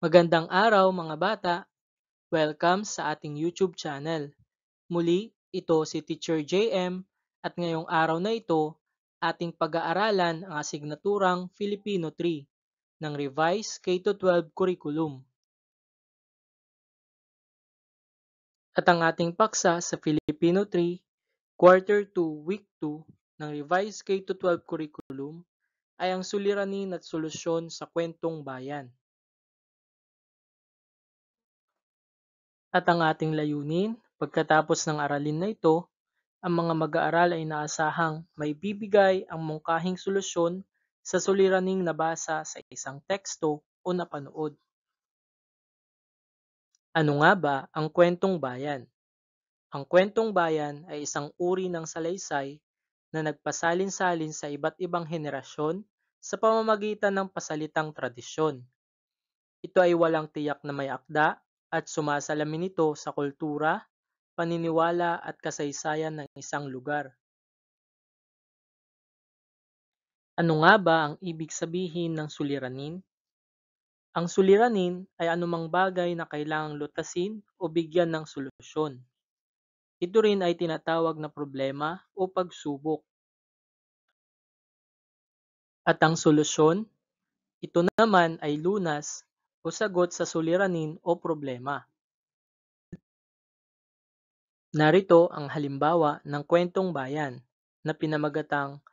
Magandang araw mga bata! Welcome sa ating YouTube channel. Muli, ito si Teacher JM at ngayong araw na ito, ating pag-aaralan ang asignaturang Filipino 3 ng Revised K-12 Curriculum. At ang ating paksa sa Filipino 3, Quarter 2, Week 2 ng Revised K-12 Curriculum ay ang suliranin at solusyon sa kwentong bayan. At ang ating layunin, pagkatapos ng aralin na ito, ang mga mag-aaral ay inaasahang may bibigay ang mungkahing solusyon sa suliraning nabasa sa isang teksto o napanood. Ano nga ba ang kwentong bayan? Ang kwentong bayan ay isang uri ng salaysay na nagpasalin-salin sa iba't ibang henerasyon sa pamamagitan ng pasalitang tradisyon. Ito ay walang tiyak na may akda at sumasalamin ito sa kultura, paniniwala at kasaysayan ng isang lugar. Ano nga ba ang ibig sabihin ng suliranin? Ang suliranin ay anumang bagay na kailangang lutasin o bigyan ng solusyon. Ito rin ay tinatawag na problema o pagsubok. At ang solusyon, ito naman ay lunas o sagot sa suliranin o problema. Narito ang halimbawa ng kwentong bayan na pinamagatang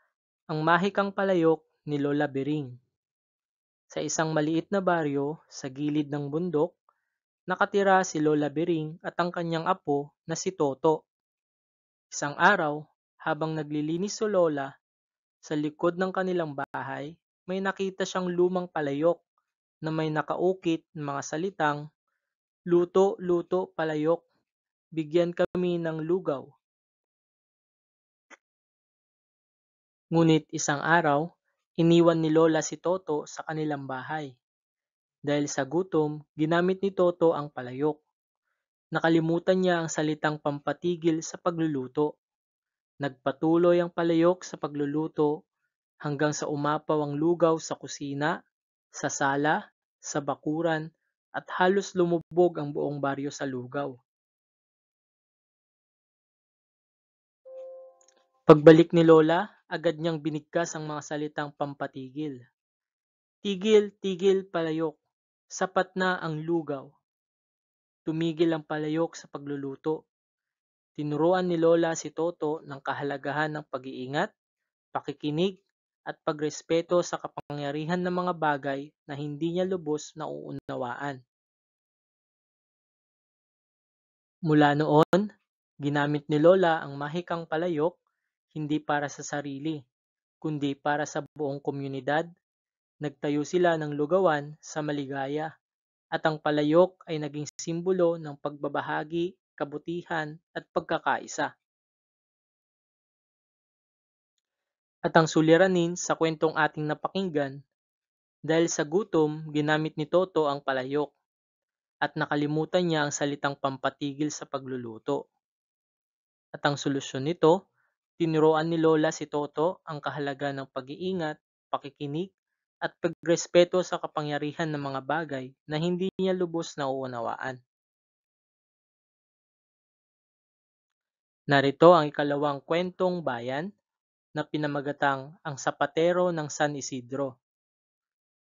Ang Mahikang Palayok ni Lola Bering. Sa isang maliit na baryo sa gilid ng bundok, nakatira si Lola Bering at ang kanyang apo na si Toto. Isang araw, habang naglilinis si Lola, sa likod ng kanilang bahay, may nakita siyang lumang palayok na may nakaukit ng mga salitang, "Luto, luto, palayok, bigyan kami ng lugaw." Ngunit isang araw, iniwan ni Lola si Toto sa kanilang bahay. Dahil sa gutom, ginamit ni Toto ang palayok. Nakalimutan niya ang salitang pampatigil sa pagluluto. Nagpatuloy ang palayok sa pagluluto hanggang sa umapaw ang lugaw sa kusina, sa sala, sa bakuran, at halos lumubog ang buong baryo sa lugaw. Pagbalik ni Lola, agad niyang binigkas ang mga salitang pampatigil. Tigil, tigil, palayok. Sapat na ang lugaw. Tumigil ang palayok sa pagluluto. Tinuruan ni Lola si Toto ng kahalagahan ng pag-iingat, pakikinig, at pagrespeto sa kapangyarihan ng mga bagay na hindi niya lubos na uunawaan. Mula noon, ginamit ni Lola ang mahikang palayok hindi para sa sarili, kundi para sa buong komunidad. Nagtayo sila ng lugawan sa maligaya, at ang palayok ay naging simbolo ng pagbabahagi, kabutihan, at pagkakaisa. At ang suliranin sa kwentong ating napakinggan, dahil sa gutom, ginamit ni Toto ang palayok at nakalimutan niya ang salitang pampatigil sa pagluluto. At ang solusyon nito, tinuruan ni Lola si Toto ang kahalagahan ng pag-iingat, pakikinig, at pagrespeto sa kapangyarihan ng mga bagay na hindi niya lubos na uunawaan. Narito ang ikalawang kwentong bayan na pinamagatang Ang Sapatero ng San Isidro.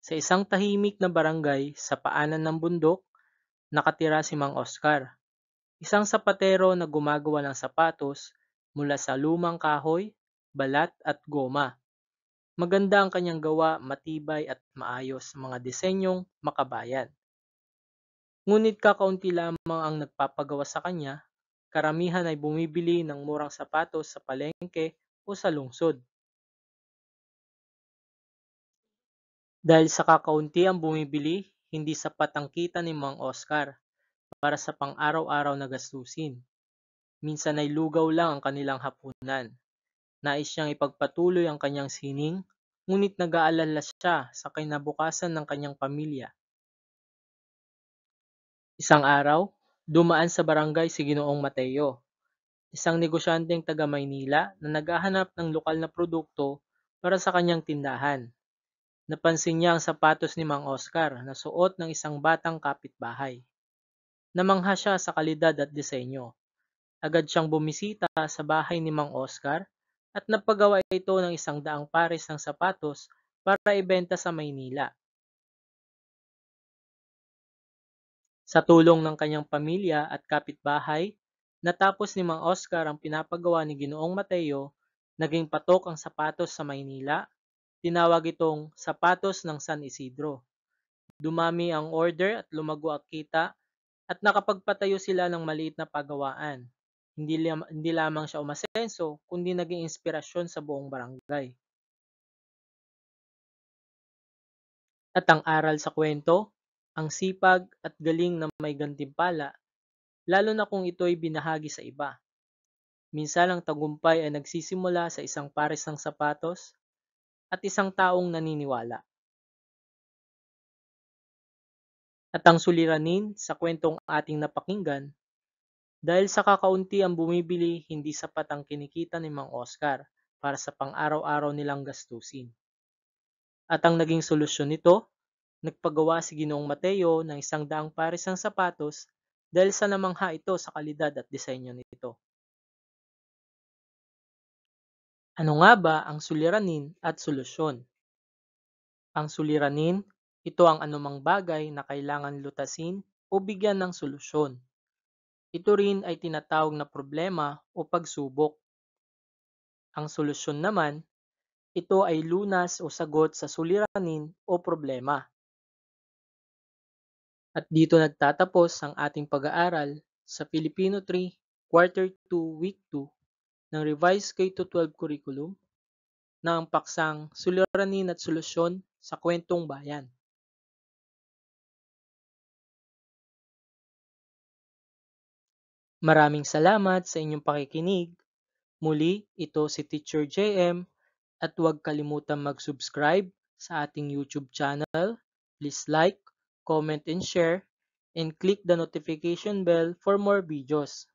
Sa isang tahimik na barangay sa paanan ng bundok, nakatira si Mang Oscar, isang sapatero na gumagawa ng sapatos mula sa lumang kahoy, balat at goma. Maganda ang kanyang gawa, matibay at maayos mga disenyong makabayan. Ngunit kakaunti lamang ang nagpapagawa sa kanya, karamihan ay bumibili ng murang sapatos sa palengke o sa lungsod. Dahil sa kakaunti ang bumibili, hindi sapat ang kita ni Mang Oscar para sa pang-araw-araw na gastusin. Minsan ay lugaw lang ang kanilang hapunan. Nais niyang ipagpatuloy ang kanyang sining, ngunit nag-aalala siya sa kinabukasan ng kanyang pamilya. Isang araw, dumaan sa barangay si Ginoong Mateo, isang negosyanteng taga Maynila na naghahanap ng lokal na produkto para sa kanyang tindahan. Napansin niya ang sapatos ni Mang Oscar na suot ng isang batang kapitbahay. Namangha siya sa kalidad at disenyo. Agad siyang bumisita sa bahay ni Mang Oscar at napagawa ito ng 100 pares ng sapatos para ibenta sa Maynila. Sa tulong ng kanyang pamilya at kapitbahay, natapos ni Mang Oscar ang pinapagawa ni Ginoong Mateo, naging patok ang sapatos sa Maynila, tinawag itong sapatos ng San Isidro. Dumami ang order at lumago ang kita at nakapagpatayo sila ng maliit na pagawaan. Hindi lamang siya umasenso, kundi naging inspirasyon sa buong barangay. At ang aral sa kwento, ang sipag at galing na may gantimpala, lalo na kung ito'y binahagi sa iba. Minsan ang tagumpay ay nagsisimula sa isang pares ng sapatos at isang taong naniniwala. At ang suliranin sa kwentong ating napakinggan, dahil sa kakaunti ang bumibili, hindi sapat ang kinikita ni Mang Oscar para sa pang-araw-araw nilang gastusin. At ang naging solusyon nito, nagpagawa si Ginoong Mateo ng 100 pares ng sapatos dahil sa namangha ito sa kalidad at disenyo nito. Ano nga ba ang suliranin at solusyon? Ang suliranin, ito ang anumang bagay na kailangan lutasin o bigyan ng solusyon. Ito rin ay tinatawag na problema o pagsubok. Ang solusyon naman, ito ay lunas o sagot sa suliranin o problema. At dito nagtatapos ang ating pag-aaral sa Filipino 3, Quarter 2, Week 2 ng Revised K-12 Curriculum na ang paksang Suliranin at Solusyon sa Kwentong Bayan. Maraming salamat sa inyong pakikinig. Muli, ito si Teacher JM at huwag kalimutang mag-subscribe sa ating YouTube channel. Please like, comment and share, and click the notification bell for more videos.